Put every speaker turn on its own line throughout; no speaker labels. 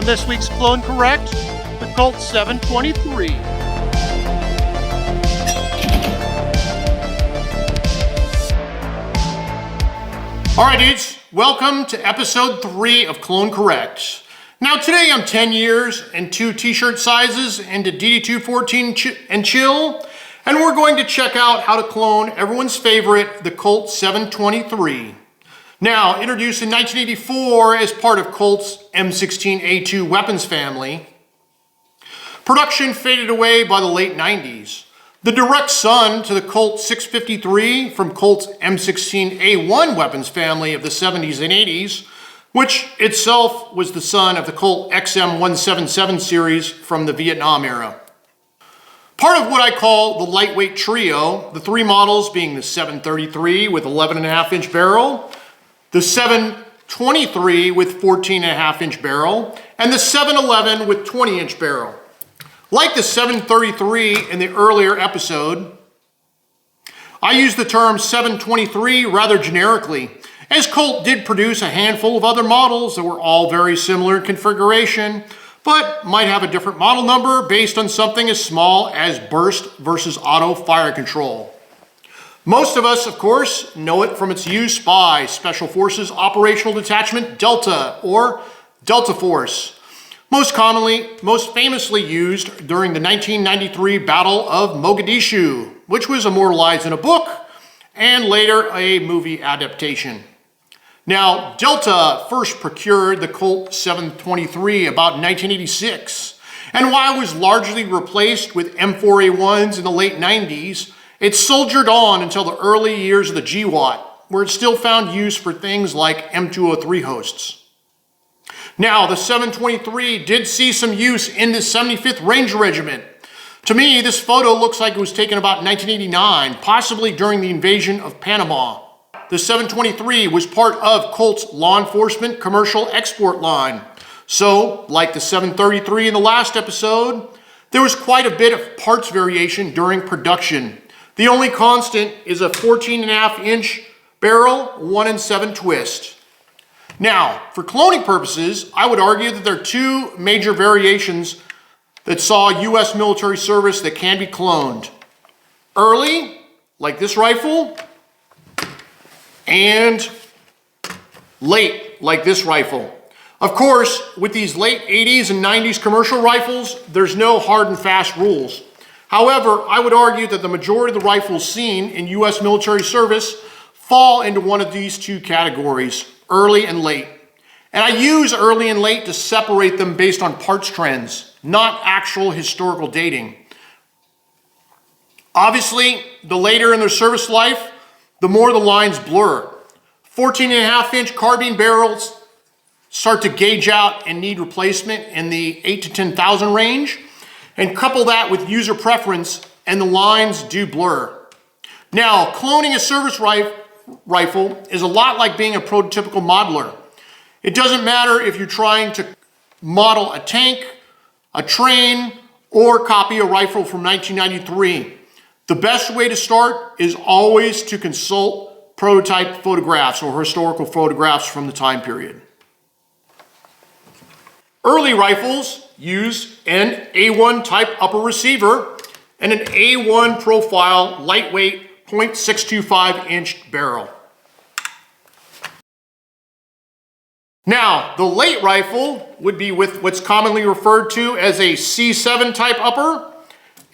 On this week's Clone Correct, the Colt 723. Alright dudes, welcome to episode 3 of Clone Correct. Now today I'm 10 years and 2 t-shirt sizes into DD214 and chill, and we're going to check out how to clone everyone's favorite, the Colt 723. Now, introduced in 1984 as part of Colt's M-16A2 weapons family, production faded away by the late 90s. The direct son to the Colt 653 from Colt's M-16A1 weapons family of the 70s and 80s, which itself was the son of the Colt XM177 series from the Vietnam era. Part of what I call the lightweight trio, the 3 models being the 733 with 11.5-inch barrel, the 723 with 14.5-inch barrel, and the 711 with 20-inch barrel. Like the 733 in the earlier episode, I use the term 723 rather generically, as Colt did produce a handful of other models that were all very similar in configuration, but might have a different model number based on something as small as burst versus auto fire control. Most of us, of course, know it from its use by Special Forces Operational Detachment Delta, or Delta Force. Most famously used during the 1993 Battle of Mogadishu, which was immortalized in a book and later a movie adaptation. Now, Delta first procured the Colt 723 about 1986, and while it was largely replaced with M4A1s in the late 90s, it soldiered on until the early years of the GWAT, where it still found use for things like M203 hosts. Now, the 723 did see some use in the 75th Ranger Regiment. To me, this photo looks like it was taken about 1989, possibly during the invasion of Panama. The 723 was part of Colt's law enforcement commercial export line. So, like the 733 in the last episode, there was quite a bit of parts variation during production. The only constant is a 14.5-inch barrel, 1-in-7 twist. Now, for cloning purposes, I would argue that there are 2 major variations that saw U.S. military service that can be cloned. Early, like this rifle, and late, like this rifle. Of course, with these late 80s and 90s commercial rifles, there's no hard and fast rules. However, I would argue that the majority of the rifles seen in U.S. military service fall into one of these 2 categories, early and late. And I use early and late to separate them based on parts trends, not actual historical dating. Obviously, the later in their service life, the more the lines blur. 14.5-inch carbine barrels start to gauge out and need replacement in the 8,000 to 10,000 range. And couple that with user preference, and the lines do blur. Now, cloning a service rifle is a lot like being a prototypical modeler. It doesn't matter if you're trying to model a tank, a train, or copy a rifle from 1993. The best way to start is always to consult prototype photographs or historical photographs from the time period. Early rifles use an A1 type upper receiver and an A1 profile lightweight 0.625-inch barrel. Now, the late rifle would be with what's commonly referred to as a C7 type upper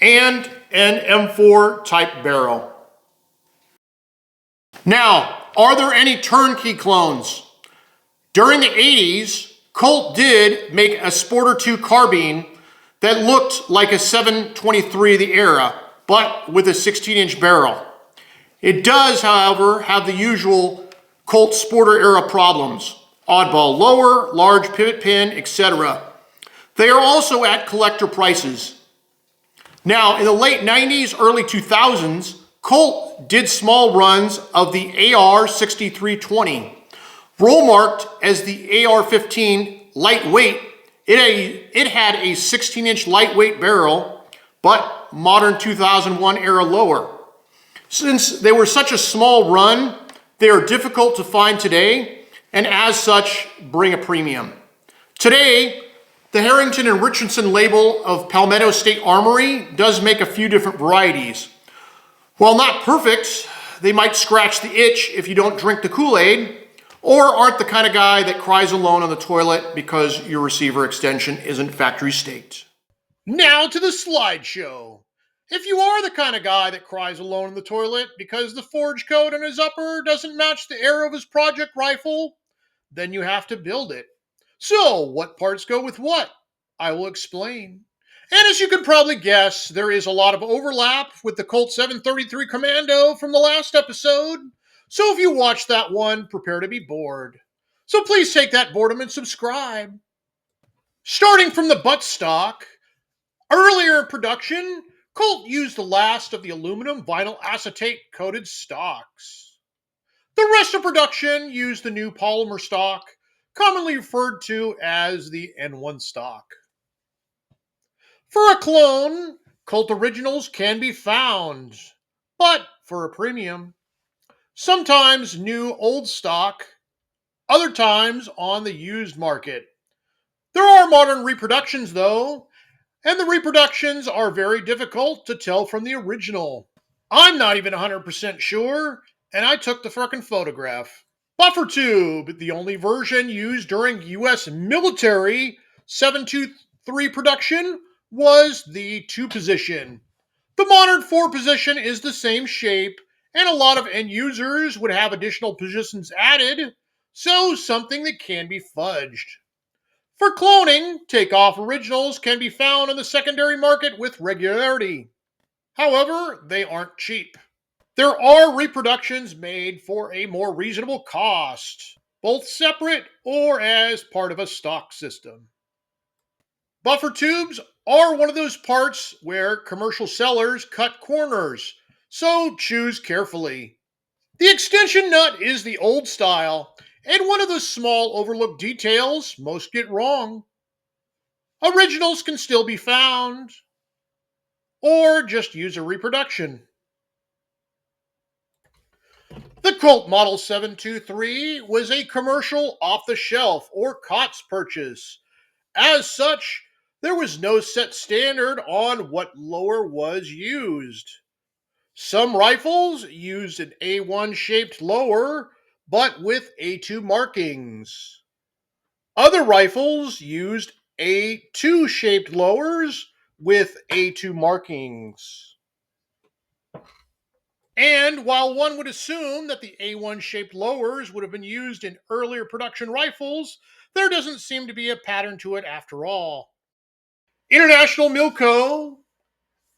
and an M4 type barrel. Now, are there any turnkey clones? During the 80s, Colt did make a Sporter II carbine that looked like a 723 of the era, but with a 16-inch barrel. It does, however, have the usual Colt Sporter era problems. Oddball lower, large pivot pin, etc. They are also at collector prices. Now, in the late 90s, early 2000s, Colt did small runs of the AR-6320. Roll marked as the AR-15 lightweight, it had a 16-inch lightweight barrel, but modern 2001 era lower. Since they were such a small run, they are difficult to find today, and as such, bring a premium. Today, The Harrington and Richardson label of Palmetto State Armory does make a few different varieties. While not perfect, they might scratch the itch if you don't drink the Kool-Aid, or aren't the kind of guy that cries alone on the toilet because your receiver extension isn't factory staked. Now to the slideshow. If you are the kind of guy that cries alone in the toilet because the forge code on his upper doesn't match the arrow of his project rifle, then you have to build it. So, what parts go with what? I will explain. And as you can probably guess, there is a lot of overlap with the Colt 733 Commando from the last episode. So if you watch that one, prepare to be bored. So please take that boredom and subscribe. Starting from the buttstock, earlier in production, Colt used the last of the aluminum vinyl acetate coated stocks. The rest of production used the new polymer stock, commonly referred to as the N1 stock. For a clone, Colt originals can be found, but for a premium. Sometimes new old stock, other times on the used market. There are modern reproductions though, and the reproductions are very difficult to tell from the original. I'm not even 100% sure, and I took the frickin' photograph. Buffer tube, the only version used during US military 723 production, was the 2-position. The modern 4-position is the same shape, and a lot of end users would have additional positions added, so something that can be fudged. For cloning, takeoff originals can be found on the secondary market with regularity. However, they aren't cheap. There are reproductions made for a more reasonable cost, both separate or as part of a stock system. Buffer tubes are one of those parts where commercial sellers cut corners, so choose carefully. The extension nut is the old style, and one of the small overlooked details most get wrong. Originals can still be found, or just use a reproduction. The Colt Model 723 was a commercial off-the-shelf or COTS purchase. As such, there was no set standard on what lower was used. Some rifles used an A1 shaped lower, but with A2 markings. Other rifles used A2 shaped lowers with A2 markings. And while one would assume that the A1 shaped lowers would have been used in earlier production rifles, there doesn't seem to be a pattern to it after all. International Milco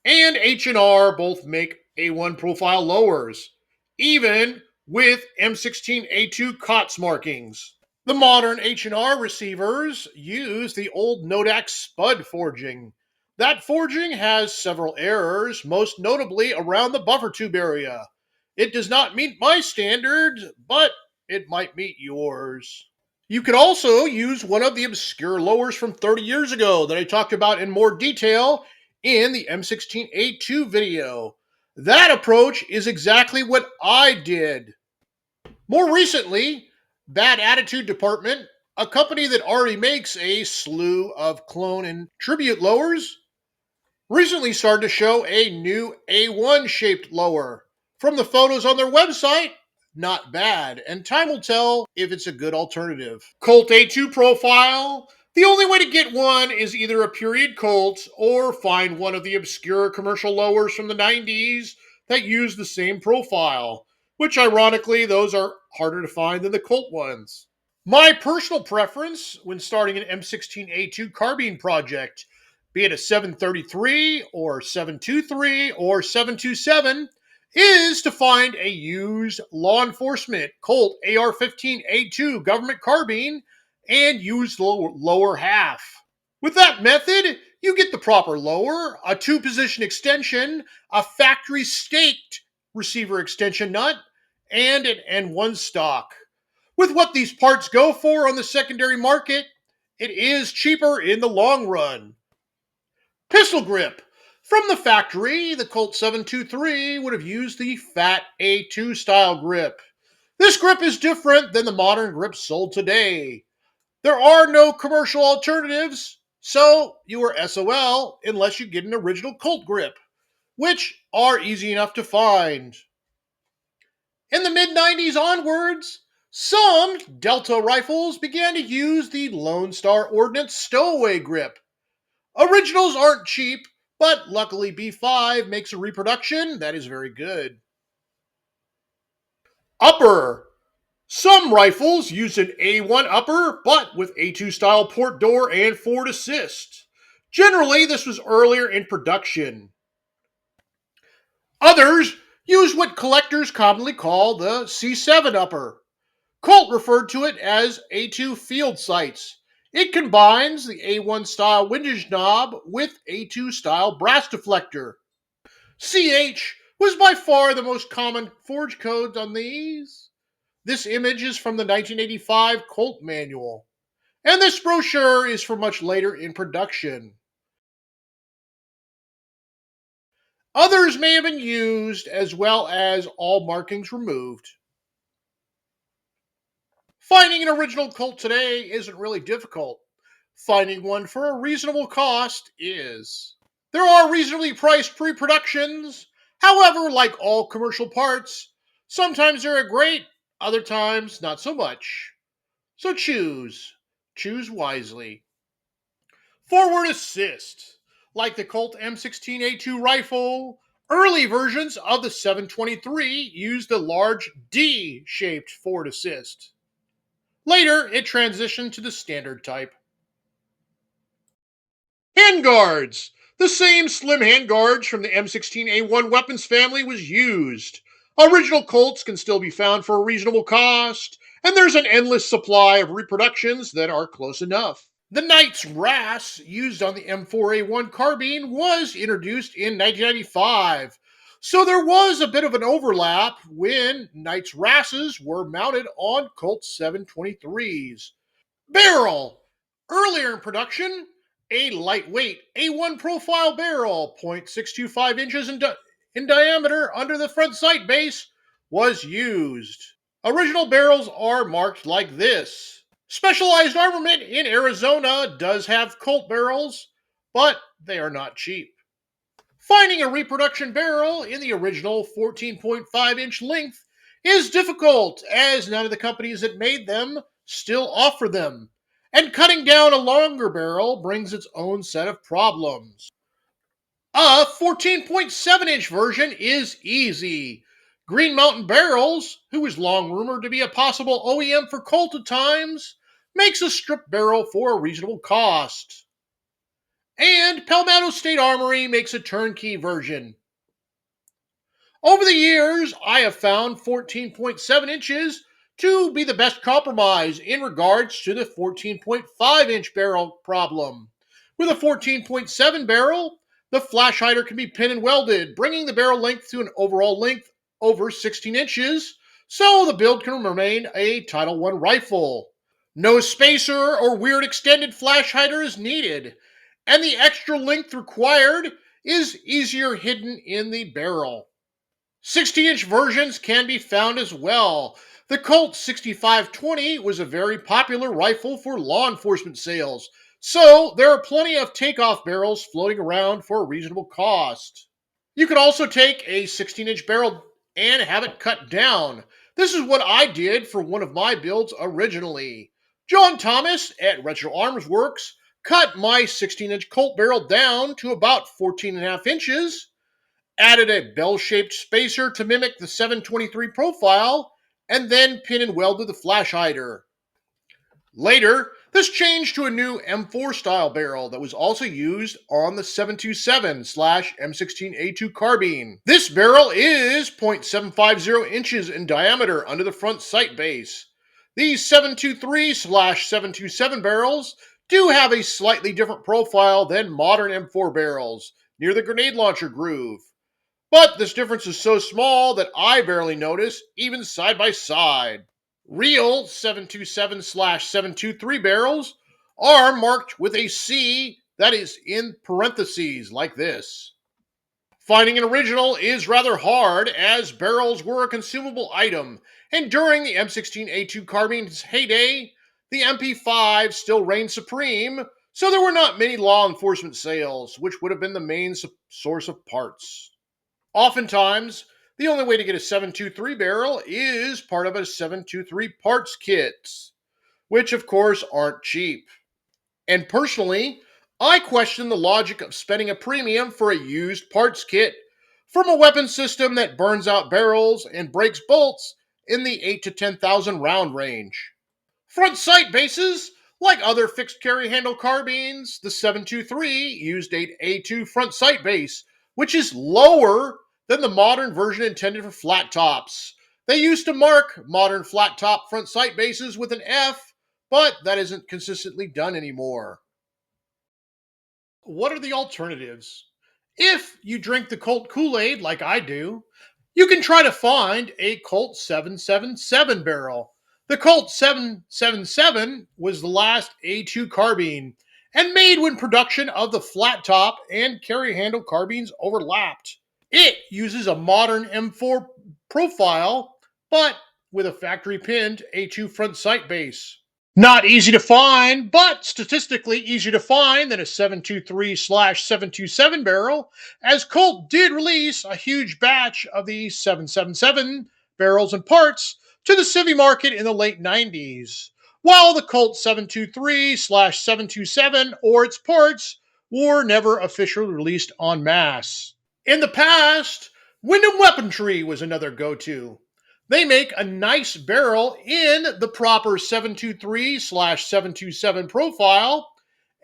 and H&R both make A1 profile lowers, even with M16A2 COTS markings. The modern H&R receivers use the old Nodak spud forging. That forging has several errors, most notably around the buffer tube area. It does not meet my standards, but it might meet yours. You could also use one of the obscure lowers from 30 years ago that I talked about in more detail in the M16A2 video. That approach is exactly what I did. More recently, Bad Attitude Department, a company that already makes a slew of clone and tribute lowers, recently started to show a new A1 shaped lower. From the photos on their website, not bad, and time will tell if it's a good alternative. Colt A2 profile. The only way to get one is either a period Colt or find one of the obscure commercial lowers from the 90s that use the same profile, which ironically, those are harder to find than the Colt ones. My personal preference when starting an M16A2 carbine project, be it a 733 or 723 or 727, is to find a used law enforcement Colt AR-15A2 government carbine and use the lower half. With that method, you get the proper lower, a 2-position extension, a factory staked receiver extension nut, and an N1 stock. With what these parts go for on the secondary market, it is cheaper in the long run. Pistol grip. From the factory, the Colt 723 would have used the Fat A2 style grip. This grip is different than the modern grips sold today. There are no commercial alternatives, So you are SOL unless you get an original Colt grip, which are easy enough to find. In the mid 90s onwards, some Delta rifles began to use the Lone Star Ordnance stowaway grip. Originals aren't cheap, but luckily B5 makes a reproduction that is very good. Upper. Some rifles use an A1 upper, but with A2 style port door and forward assist. Generally, this was earlier in production. Others use what collectors commonly call the C7 upper. Colt referred to it as A2 field sights. It combines the A1 style windage knob with A2 style brass deflector. CH was by far the most common forge code on these. This image is from the 1985 Colt manual, and this brochure is from much later in production. Others may have been used as well as all markings removed. Finding an original Colt today isn't really difficult. Finding one for a reasonable cost is. There are reasonably priced pre-productions. However, like all commercial parts, sometimes they're great, other times not so much. So choose. Choose wisely. Forward assist. Like the Colt M-16A2 rifle, early versions of the 723 used a large D-shaped forward assist. Later, it transitioned to the standard type. Handguards. The same slim handguards from the M16A1 weapons family was used. Original Colts can still be found for a reasonable cost, and there's an endless supply of reproductions that are close enough. The Knight's RAS used on the M4A1 carbine was introduced in 1995, so there was a bit of an overlap when Knight's RASs were mounted on Colt 723s. Barrel. Earlier in production, a lightweight A1 profile barrel, 0.625 inches in diameter under the front sight base, was used. Original barrels are marked like this. Specialized Armament in Arizona does have Colt barrels, but they are not cheap. Finding a reproduction barrel in the original 14.5-inch length is difficult, as none of the companies that made them still offer them, and cutting down a longer barrel brings its own set of problems. A 14.7-inch version is easy. Green Mountain Barrels, who is long rumored to be a possible OEM for Colt at times, makes a strip barrel for a reasonable cost. And Palmetto State Armory makes a turnkey version. Over the years, I have found 14.7 inches to be the best compromise in regards to the 14.5-inch barrel problem. With a 14.7 barrel, the flash hider can be pin and welded, bringing the barrel length to an overall length over 16 inches, so the build can remain a Title I rifle. No spacer or weird extended flash hider is needed, and the extra length required is easier hidden in the barrel. 60-inch versions can be found as well. The Colt 6520 was a very popular rifle for law enforcement sales, so there are plenty of takeoff barrels floating around for a reasonable cost. You could also take a 16-inch barrel and have it cut down. This is what I did for one of my builds originally. John Thomas at Retro Arms Works cut my 16-inch Colt barrel down to about 14.5 inches, added a bell-shaped spacer to mimic the 723 profile, and then pin and welded the flash hider. Later, this changed to a new M4 style barrel that was also used on the 727/M16A2 carbine. This barrel is 0.750 inches in diameter under the front sight base. These 723/727 barrels do have a slightly different profile than modern M4 barrels, near the grenade launcher groove. But this difference is so small that I barely notice, even side by side. Real 727/723 barrels are marked with a C that is in parentheses, like this. Finding an original is rather hard, as barrels were a consumable item, and during the M16A2 carbine's heyday, the MP5 still reigned supreme, So there were not many law enforcement sales, which would have been the main source of parts. Oftentimes, the only way to get a 723 barrel is part of a 723 parts kit, which of course aren't cheap. And personally, I question the logic of spending a premium for a used parts kit from a weapon system that burns out barrels and breaks bolts in the 8 to 10,000 round range. Front sight bases, like other fixed carry handle carbines, the 723 used a A2 front sight base, which is lower than the modern version intended for flat tops. They used to mark modern flat top front sight bases with an F, but that isn't consistently done anymore. What are the alternatives? If you drink the Colt Kool-Aid like I do, you can try to find a Colt 777 barrel. The Colt 777 was the last A2 carbine and made when production of the flat top and carry handle carbines overlapped. It uses a modern M4 profile, but with a factory pinned A2 front sight base. Not easy to find, but statistically easier to find than a 723/727 barrel, as Colt did release a huge batch of the 777 barrels and parts to the civvy market in the late 90s, while the Colt 723/727 or its parts were never officially released en masse. In the past, Wyndham Weaponry was another go-to. They make a nice barrel in the proper 723/727 profile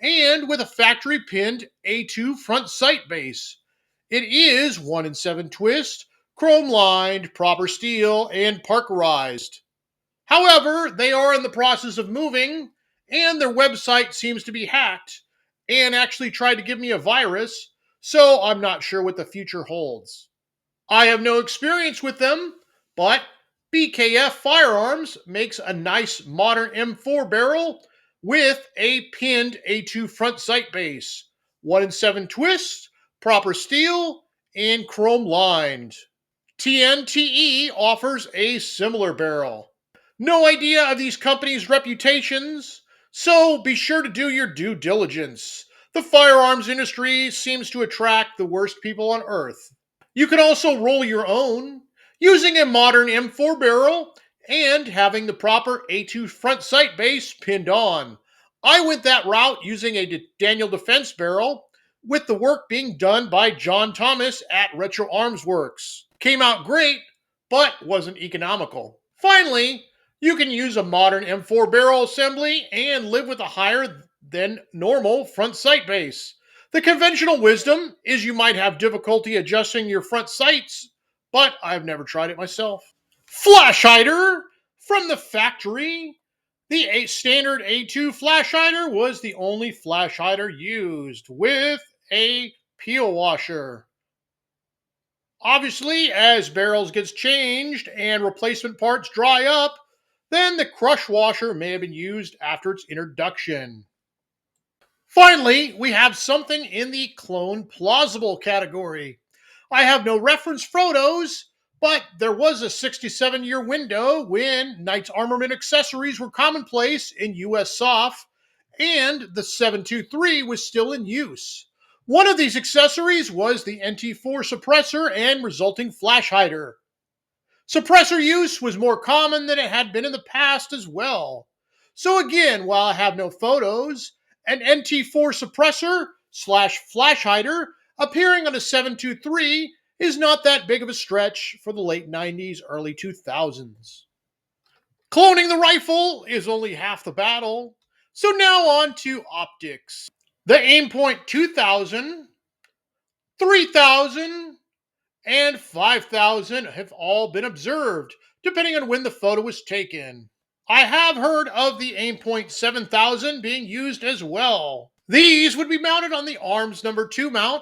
and with a factory pinned A2 front sight base. It is 1 in 7 twist, chrome lined, proper steel, and parkerized. However, they are in the process of moving and their website seems to be hacked and actually tried to give me a virus, so I'm not sure what the future holds. I have no experience with them, but BKF Firearms makes a nice modern M4 barrel with a pinned A2 front sight base, 1 in 7 twist, proper steel, and chrome lined. TNTE offers a similar barrel. No idea of these companies' reputations, so be sure to do your due diligence. The firearms industry seems to attract the worst people on earth. You can also roll your own using a modern M4 barrel and having the proper A2 front sight base pinned on. I went that route using a Daniel Defense barrel with the work being done by John Thomas at Retro Arms Works. Came out great, but wasn't economical. Finally, you can use a modern M4 barrel assembly and live with a higher than normal front sight base. The conventional wisdom is you might have difficulty adjusting your front sights, but I've never tried it myself. Flash hider from the factory. The standard A2 flash hider was the only flash hider used with a peel washer. Obviously, as barrels gets changed and replacement parts dry up, then the crush washer may have been used after its introduction. Finally, we have something in the clone plausible category. I have no reference photos, but there was a 67-year window when Knight's armament accessories were commonplace in US SOF, and the 723 was still in use. One of these accessories was the NT4 suppressor and resulting flash hider. Suppressor use was more common than it had been in the past as well. So again, while I have no photos, an NT4 suppressor slash flash hider appearing on a 723 is not that big of a stretch for the late 90s, early 2000s. Cloning the rifle is only half the battle. So now on to optics. The Aimpoint 2000, 3000, and 5,000 have all been observed, depending on when the photo was taken. I have heard of the Aimpoint 7000 being used as well. These would be mounted on the Arms No. 2 mount,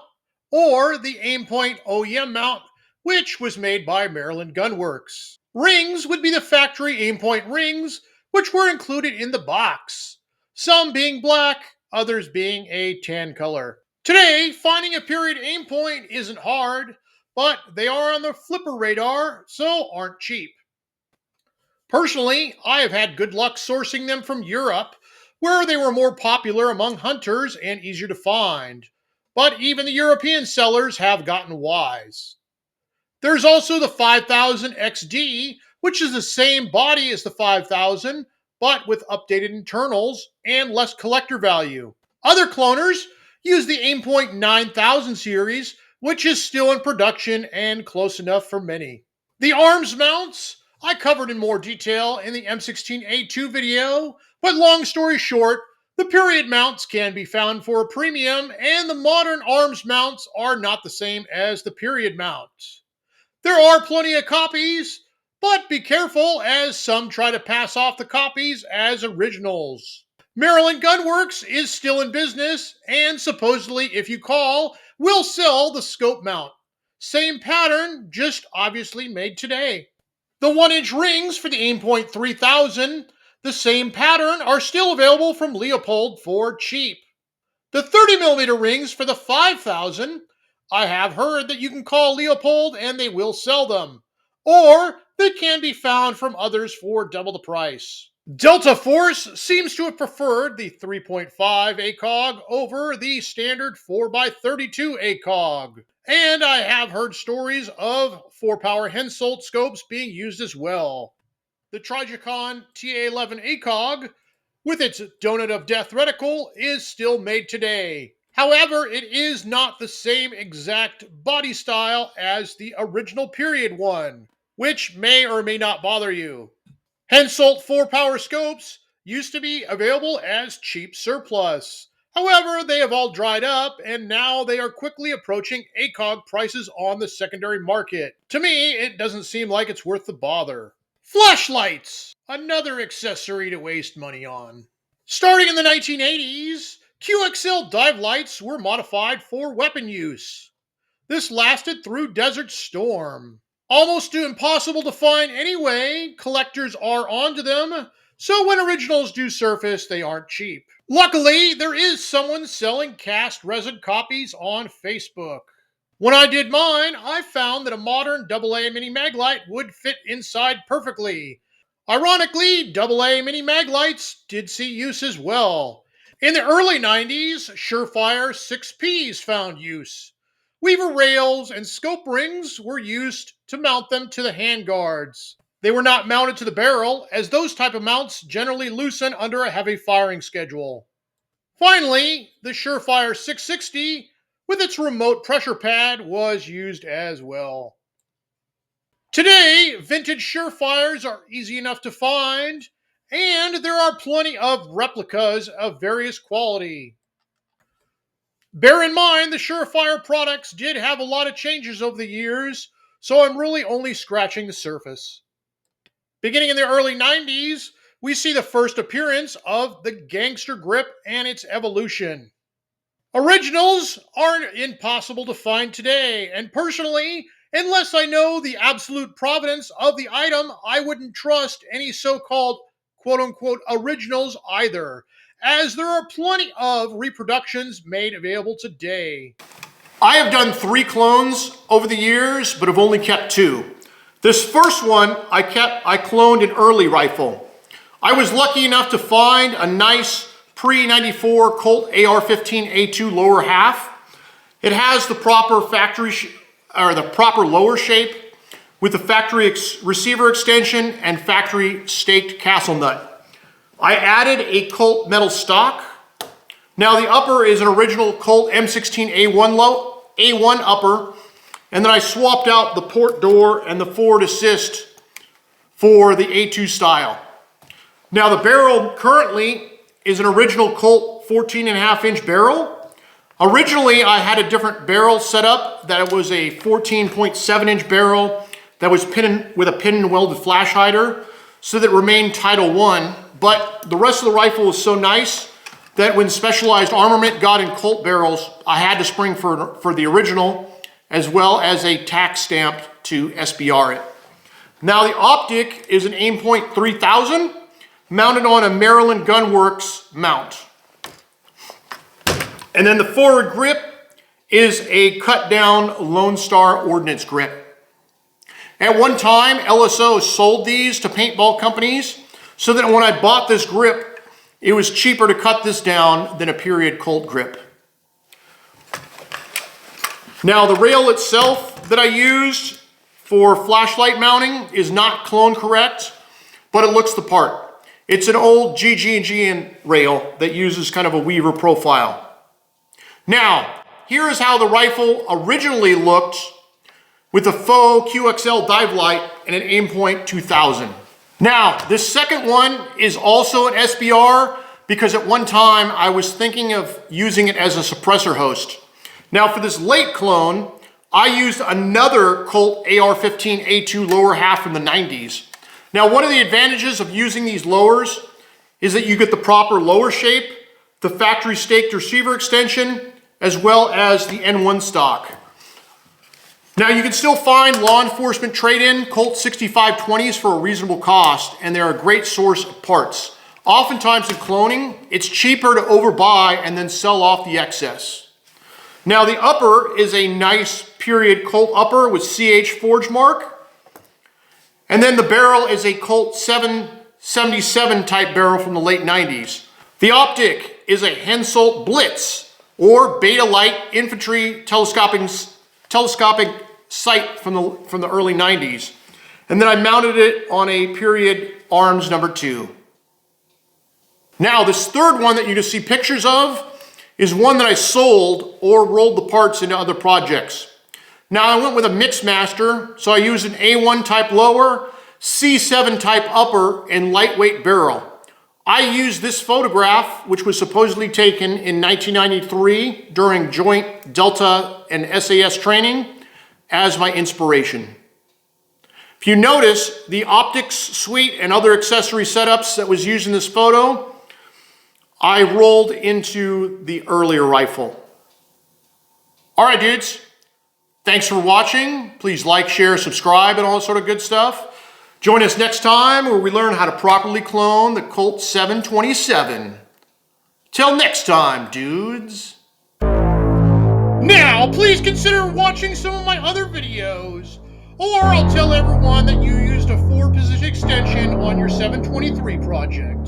or the Aimpoint OEM mount, which was made by Maryland Gun Works. Rings would be the factory Aimpoint rings, which were included in the box, some being black, others being a tan color. Today, finding a period Aimpoint isn't hard, but they are on the flipper radar, so aren't cheap. Personally, I have had good luck sourcing them from Europe, where they were more popular among hunters and easier to find. But even the European sellers have gotten wise. There's also the 5000 XD, which is the same body as the 5000, but with updated internals and less collector value. Other cloners use the Aimpoint 9000 series, which is still in production and close enough for many. The arms mounts I covered in more detail in the M16A2 video, but long story short, the period mounts can be found for a premium, and the modern arms mounts are not the same as the period mounts. There are plenty of copies, but be careful as some try to pass off the copies as originals. Maryland Gunworks is still in business, and supposedly, if you call, will sell the scope mount. Same pattern, just obviously made today. The 1-inch rings for the Aimpoint 3000, the same pattern, are still available from Leopold for cheap. The 30mm rings for the 5000, I have heard that you can call Leopold and they will sell them. Or they can be found from others for double the price. Delta Force seems to have preferred the 3.5 ACOG over the standard 4x32 ACOG. And I have heard stories of 4-power Hensoldt scopes being used as well. The Trijicon TA11 ACOG, with its Donut of Death reticle, is still made today. However, it is not the same exact body style as the original period one, which may or may not bother you. Hensoldt 4-power scopes used to be available as cheap surplus. However, they have all dried up, and now they are quickly approaching ACOG prices on the secondary market. To me, it doesn't seem like it's worth the bother. Flashlights! Another accessory to waste money on. Starting in the 1980s, QXL dive lights were modified for weapon use. This lasted through Desert Storm. Almost impossible to find anyway, collectors are onto them, so when originals do surface, they aren't cheap. Luckily, there is someone selling cast resin copies on Facebook. When I did mine, I found that a modern AA mini maglite would fit inside perfectly. Ironically, AA mini maglites did see use as well. In the early 90s, Surefire 6Ps found use. Weaver rails and scope rings were used to mount them to the handguards. They were not mounted to the barrel, as those type of mounts generally loosen under a heavy firing schedule. Finally, the Surefire 660, with its remote pressure pad, was used as well. Today, vintage Surefires are easy enough to find, and there are plenty of replicas of various quality. Bear in mind, the Surefire products did have a lot of changes over the years, so I'm really only scratching the surface. Beginning in the early 90s, we see the first appearance of the Gangster Grip and its evolution. Originals are impossible to find today, and personally, unless I know the absolute provenance of the item, I wouldn't trust any so-called quote-unquote originals either, as there are plenty of reproductions made available today. I have done 3 clones over the years, but have only kept 2. This first one I cloned an early rifle. I was lucky enough to find a nice pre-94 Colt AR-15A2 lower half. It has the proper proper lower shape with the factory receiver extension and factory staked castle nut. I added a Colt metal stock. Now the upper is an original Colt M-16A1 A1 upper, and then I swapped out the port door and the forward assist for the A2 style. Now the barrel currently is an original Colt 14.5-inch barrel. Originally I had a different barrel set up, that it was a 14.7-inch barrel that was pinned with a pin and welded flash hider so that it remained Title I. But the rest of the rifle was so nice that when specialized armament got in Colt barrels, I had to spring for the original, as well as a tax stamp to SBR it. Now the optic is an Aimpoint 3000 mounted on a Maryland Gunworks mount. And then the forward grip is a cut down Lone Star Ordnance grip. At one time, LSO sold these to paintball companies, so that when I bought this grip, it was cheaper to cut this down than a period Colt grip. Now the rail itself that I used for flashlight mounting is not clone correct, but it looks the part. It's an old GG&G rail that uses kind of a Weaver profile. Now, here is how the rifle originally looked with a faux QXL dive light and an Aimpoint 2000. Now, this second one is also an SBR because at one time I was thinking of using it as a suppressor host. Now for this late clone, I used another Colt AR-15A2 lower half from the 90s. Now one of the advantages of using these lowers is that you get the proper lower shape, the factory staked receiver extension, as well as the N1 stock. Now you can still find law enforcement trade-in Colt 6520s for a reasonable cost, and they're a great source of parts. Oftentimes in cloning, it's cheaper to overbuy and then sell off the excess. Now the upper is a nice period Colt upper with CH forge mark. And then the barrel is a Colt 777 type barrel from the late 90s. The optic is a Hensoldt Blitz or Beta Light infantry telescopic sight from the early 90s. And then I mounted it on a period arms number 2. Now this third one that you can see pictures of is one that I sold or rolled the parts into other projects. Now I went with a mix master, so I used an A1 type lower, C7 type upper, and lightweight barrel. I used this photograph, which was supposedly taken in 1993 during joint Delta and SAS training, as my inspiration. If you notice, the optics suite and other accessory setups that was used in this photo, I rolled into the earlier rifle. All right, dudes. Thanks for watching. Please like, share, subscribe, and all that sort of good stuff. Join us next time where we learn how to properly clone the Colt 727. Till next time, dudes. Now, please consider watching some of my other videos, or I'll tell everyone that you used a 4-position extension on your 723 project.